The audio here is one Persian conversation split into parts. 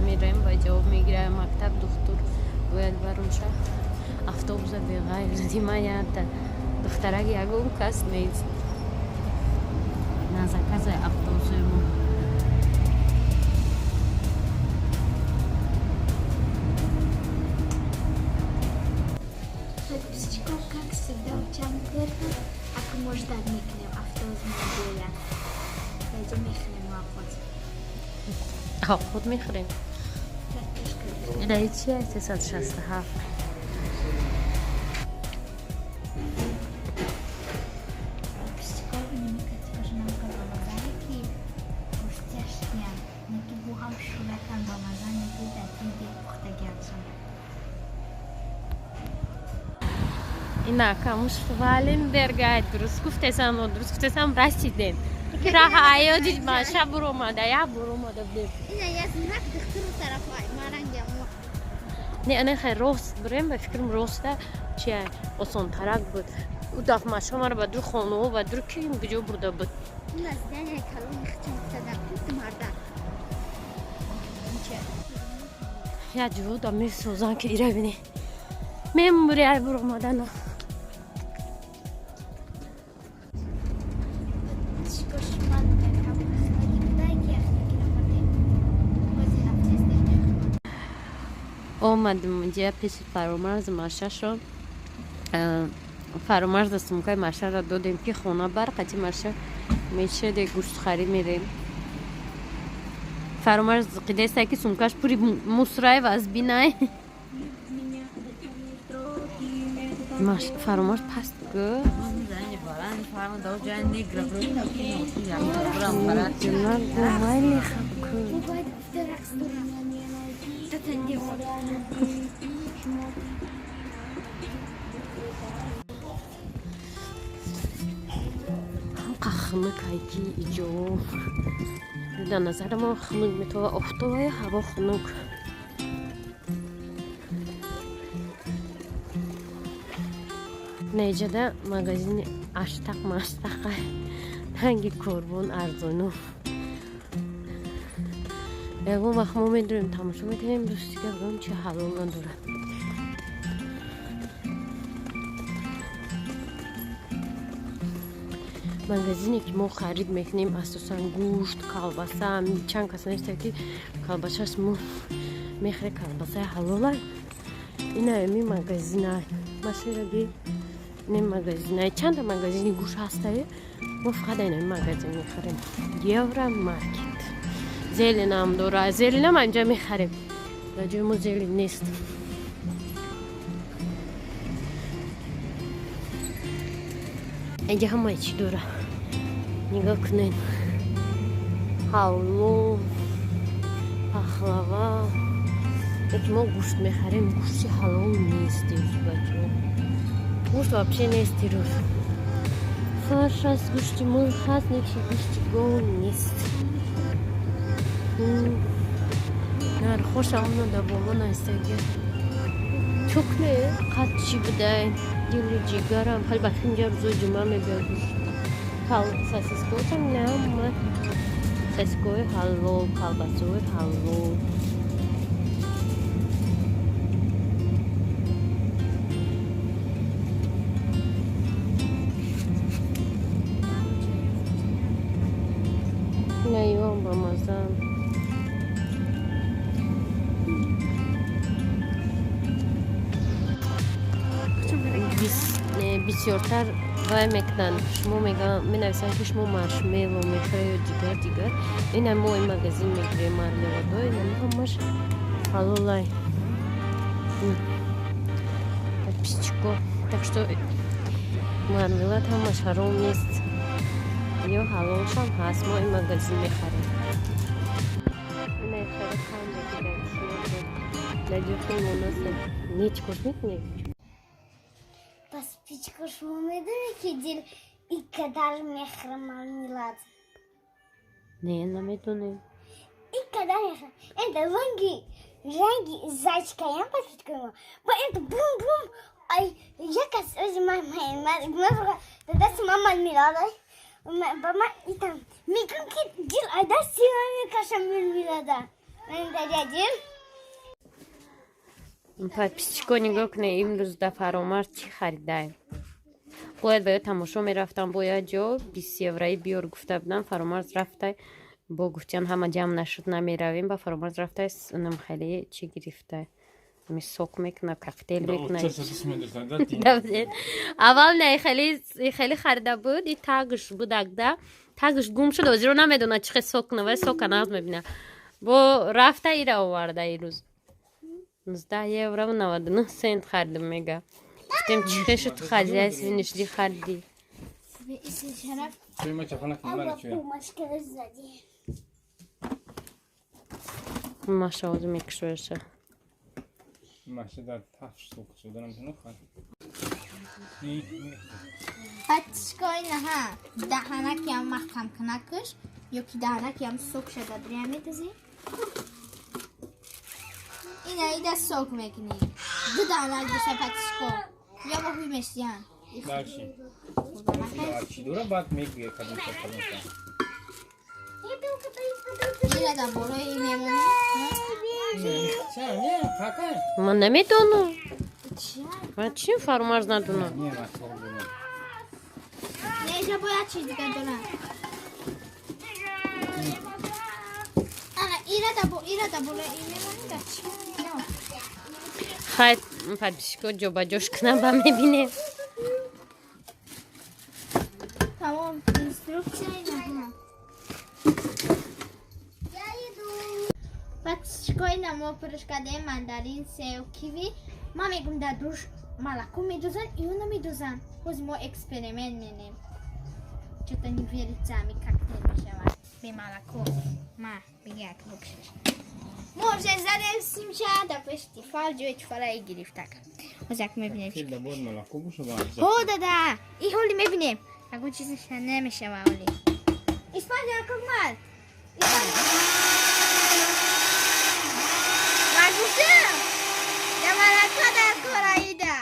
میرم و جواب میگیرم مکتب دکتر باید برم شد автобус بغیر دیما دخترک یگون کس نیست نزدیک автобус ما как всегда участвует, а может отникнем автобус неделя. Пойдем мехнем охот. خود میخوریم این چیه 367 اینا کاموش فوالین درگاه درست گفتم درست گفتم رسیدیم راه عیادی ما شب برو اومده یا برو اومده بیم اینا یزنک دختر طرف مارنگم نه انا خیر راست بریم به فکرم راسته چیه آسان ترک بود او دفعه ما شما رو به دور خانه و دور کیم بجا برده بود این از دنیا کلون اختیم صدق بود مرده یا جو دمی سوزان که ایره بینی میم بری برو اومده نه اومدم اینجا پیش فرامرز ماشه شد فرامرز سمکای ماشه را دادیم که خونه برقتی ماشه میشه ده گوشت خری میریم فرامرز قیده است که سمکاش پوری مصرای و از بینای فرامرز پست گو ولی خب خنک هایی ایجو در نظر ما خنک میتونه افتوای هوا خنک نیجده مغازین اشتق مشتقه هنگی کربون ارزانو یکو مخمو میدونیم تماشا میکنیم دوستی که بگم چه حلال نداره مغازینی که ما خرید میکنیم اساسا گوشت کالباسه چند کس نیسته که کالباسهش مو میخره کالباسه حلاله این همی مغازینه مسیرگی این مغازینه چند مغازینی گوشت هسته ما فقط این مغازین میخریم یورا مارکت زیلین هم داره زیلین هم اینجا میخریم راجع ما زیلین نیست اینجا همه چی داره نگاه کنین حلوا پخلاوا یکی ما گوشت میخریم گوشتی حلال نیست بچه گوشت вообще نیست روز فرش از گوشتی مرغ هست نکشی گوشتی گون نیست نه خوشم نده با من است اگر چکنه قد چی بدهیم دیل جیگرم حال بخی اینجا روزو جمعه میبیاد کال ساسیسکو هم نه من ساسیسکوی حلوا کالباسوی حلوا نیوان با مزم بسیارتر وای میکنن شما میگن می نویسن که شما مارشمیلو میخوای دیگر این هم ما این مغازین میگیریم مارملادهایی این همش حلالای подписчику так что мармелад همش حرام نیست یا حلالش هم هست ما این مغازین میخریم این ایخاره کم بگیرن نجیب خیلی مناسب نیچ کش میکنی Пас пичка шуму медуни ки дил اینقدر مهر مرملاد نه نمیدونم اینقدر مهر این رنگی زایچکایم پس کنم با این بوم بوم ای یک از من دست مامان میلاده با من ایتام میگم که جیل دستی من میکشم میلاده من دادیم подписчико نگاه کنه امروز در فرامرز چی خریدیم باید تماشا میرفتم باید جا 20 یورویی بیار گفته بودن فرامرز رفته با گفتن همه جمع نشد نمیرویم با فرامرز رفته اونم خیلی چی گرفته می سوق میکنه کوکتل میکنه اول نه خیلی خریده بود این تاگش بود اگده تاگش گم شد وزیرو نمیدونه چه سوق نه ولی سوق ناز میبینه با رفته ایره آورده این روز 19 یورو و 99 سنت خریدم میگه گفتم چه شد خریدی از وینش دی خریدی توی ما چفانه کنم چیه مشکل زدی ماشه وزو میکشوشه ماشه در تفش سوق شده نمیتونه خواهد Пачкой наха даханак ям махкам канакш ёки даханак ям сок шада дриамитази ина ида сок мекни ду даханак диша пачко я бо хуймешян داشتی داشتی دوره بعد میگه کدوم کدوم ина да боро и мемони چه نه کاکا من نمیدونم من چی فرامرز ندونم نه مسئول دونه не я боя чиз дига дона ана ира да боро и мемони да чи خواهد подписчико جا با جاش کنم با میبینه тамом инструкция наха Пачкой на мо прошкаде мандарин, сеу, киви. Ма мегум да душ молоко медузан и оно медузан. Хоз мо эксперимент ненем. Что-то не верится, ми коктейль мешават. Бе молоко. Ма, бегак букшиш. Може задем симча да фестивал ҷои чфала и гирифтак. Ҳозак мебинем. چه دبود ملاقو بوشه باید Ҳо дада, и ҳоли мебинем. Агон чизиш немешава ҳоли. Испания как мал. Магусим! Я молоко дар кораида.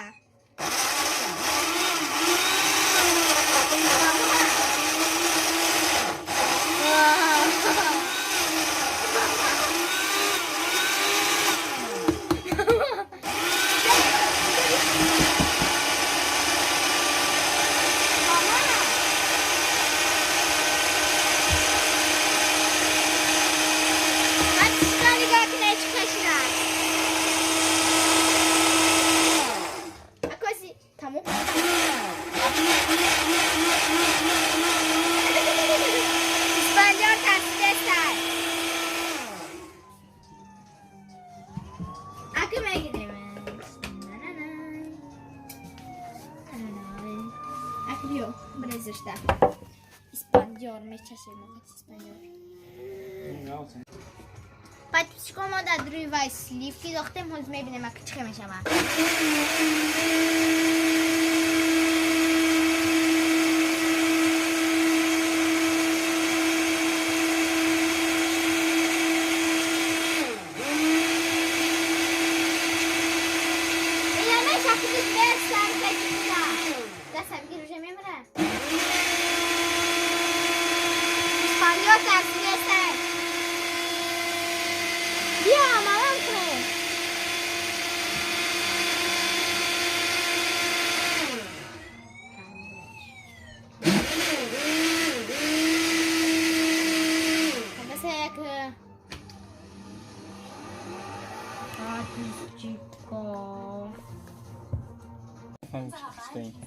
Испандиор, мечаше могат испандиор. Пачко мода друивай сливки, дохтем хоз мебинем ако чхе мешава.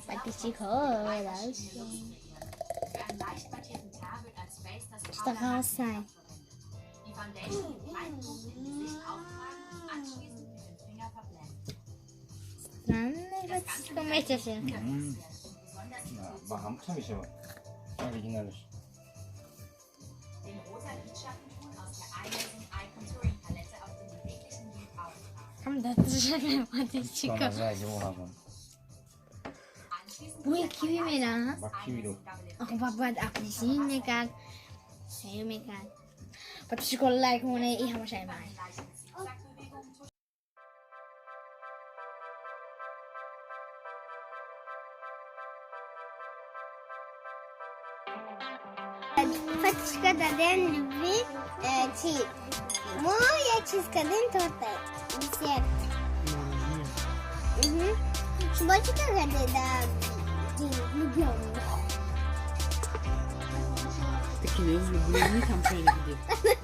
Подписчик, что голосай. Странный подписчик, мечеше. Baham tabii var. Orijinalisch. Там да, это же подписчиков. Ой, киви мера. Bak kiwi Aku buat apa di sini kan? Saya kan. Pas sekolah aku mau naik sama saya main. Фатишка даден любви чи. Моя чистка ден торта. Десерт. Шмотика гаде да влюбленных. Такие влюбленные там gidiyor.